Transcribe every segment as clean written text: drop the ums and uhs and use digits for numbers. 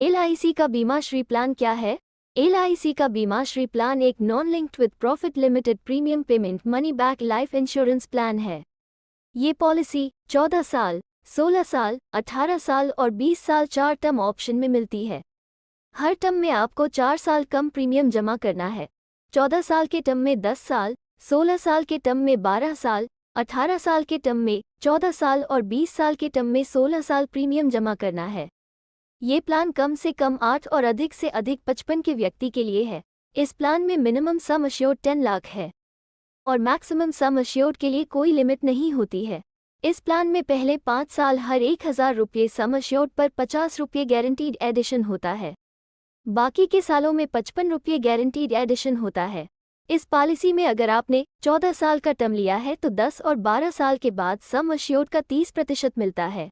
LIC का बीमा Shri plan क्या है? LIC का बीमा श्री प्लान एक non linked with profit limited premium payment money back life insurance plan है। ये पॉलिसी 14 साल, 16 साल, 18 साल और 20 साल 4 टर्म ऑप्शन में मिलती है। हर टर्म में आपको 4 साल कम प्रीमियम जमा करना है। 14 साल के टर्म में 10 साल, 16 साल के टर्म में 12 साल, 18 साल के टर्म में 14 साल और 20 साल के टर्म में 16 साल प्रीमियम जमा करना है। ये प्लान कम से कम 8 और अधिक से अधिक 55 के व्यक्ति के लिए है। इस प्लान में मिनिमम सम अश्योर्ड 10 लाख है और मैक्सिमम सम अश्योर्ड के लिए कोई लिमिट नहीं होती है। इस प्लान में पहले 5 साल हर 1000 रुपये सम अश्योर्ड पर 50 रुपये गारंटीड एडिशन होता है। बाकी के सालों में 55 रुपये गारंटीड एडिशन होता है। इस पॉलिसी में अगर आपने 14 साल का टर्म लिया है तो 10 और 12 साल के बाद सम अश्योर्ड का 30% मिलता है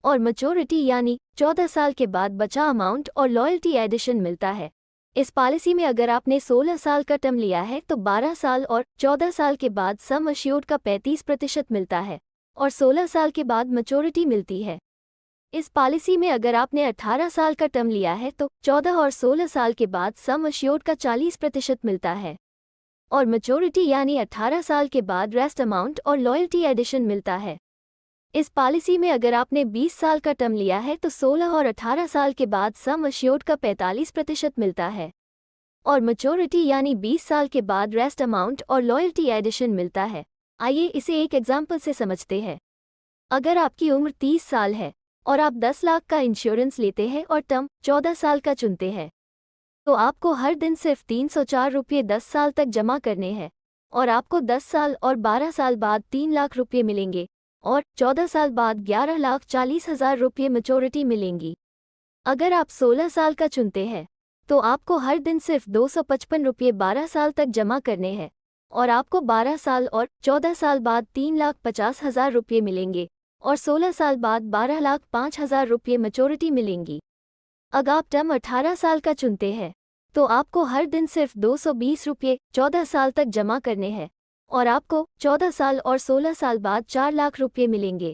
और मैच्योरिटी यानी 14 साल के बाद बचा अमाउंट और लॉयल्टी एडिशन मिलता है। इस पॉलिसी में अगर आपने 16 साल का टर्म लिया है तो 12 साल और 14 साल के बाद सम अश्योर्ड का 35% मिलता है और 16 साल के बाद मैच्योरिटी मिलती है। इस पॉलिसी में अगर आपने 18 साल का टर्म लिया है तो 14 और 16 साल के बाद सम अश्योर्ड का 40% मिलता है और मैच्योरिटी यानी 18 साल के बाद रेस्ट अमाउंट और लॉयल्टी एडिशन मिलता है। इस पॉलिसी में अगर आपने 20 साल का टर्म लिया है तो 16 और 18 साल के बाद सम अश्योर्ड का 45% मिलता है और मैच्योरिटी यानी 20 साल के बाद रेस्ट अमाउंट और लॉयल्टी एडिशन मिलता है। आइए इसे एक एग्जाम्पल से समझते हैं। अगर आपकी उम्र 30 साल है और आप 10 लाख का इंश्योरेंस लेते हैं और टर्म 14 साल का चुनते हैं तो आपको हर दिन सिर्फ 304 रुपये 10 साल तक जमा करने हैं और आपको 10 साल और 12 साल बाद 3 लाख रुपये मिलेंगे और 14 साल बाद 11,40,000 रुपये मैच्योरिटी मिलेंगी। अगर आप 16 साल का चुनते हैं तो आपको हर दिन सिर्फ 255 रुपये 12 साल तक जमा करने हैं और आपको 12 साल और 14 साल बाद 3,50,000 रुपये मिलेंगे और 16 साल बाद 12,05,000 रुपये मैच्योरिटी मिलेंगी। अगर आप टर्म 18 साल का चुनते हैं तो आपको हर दिन सिर्फ 220 रुपये 14 साल तक जमा करने हैं और आपको 14 साल और 16 साल बाद 4 लाख रुपये मिलेंगे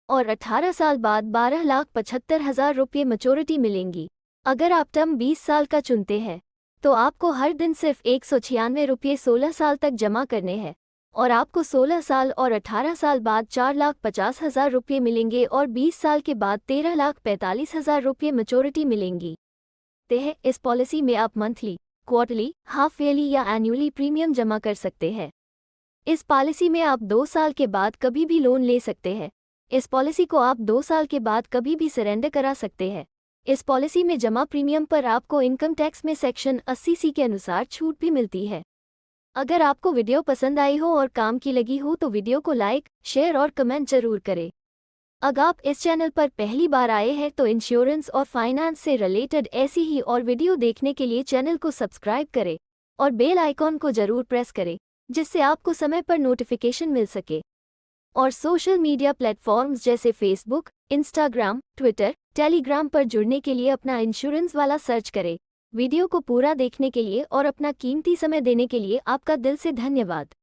और 18 साल बाद 12,75,000 रुपये मैच्योरिटी मिलेंगी। अगर आप टर्म 20 साल का चुनते हैं तो आपको हर दिन सिर्फ 196 रुपये 16 साल तक जमा करने हैं और आपको 16 साल और 18 साल बाद 4,50,000 रुपये मिलेंगे और 20 साल के बाद 13,45,000 रुपये मैच्योरिटी मिलेंगी। इस पॉलिसी में आप मंथली, क्वार्टरली, हाफ ईयरली या एनुअली प्रीमियम जमा कर सकते हैं। इस पॉलिसी में आप 2 साल के बाद कभी भी लोन ले सकते हैं। इस पॉलिसी को आप 2 साल के बाद कभी भी सरेंडर करा सकते हैं। इस पॉलिसी में जमा प्रीमियम पर आपको इनकम टैक्स में सेक्शन 80C के अनुसार छूट भी मिलती है। अगर आपको वीडियो पसंद आई हो और काम की लगी हो तो वीडियो को लाइक, शेयर और कमेंट जरूर करें। अगर आप इस चैनल पर पहली बार आए हैं तो इंश्योरेंस और फाइनेंस से रिलेटेड ऐसी ही और वीडियो देखने के लिए चैनल को सब्सक्राइब करें और बेल आइकॉन को जरूर प्रेस करें जिससे आपको समय पर नोटिफिकेशन मिल सके। और सोशल मीडिया प्लेटफॉर्म्स जैसे फेसबुक, इंस्टाग्राम, ट्विटर, टेलीग्राम पर जुड़ने के लिए अपना इंश्योरेंस वाला सर्च करें। वीडियो को पूरा देखने के लिए और अपना कीमती समय देने के लिए आपका दिल से धन्यवाद।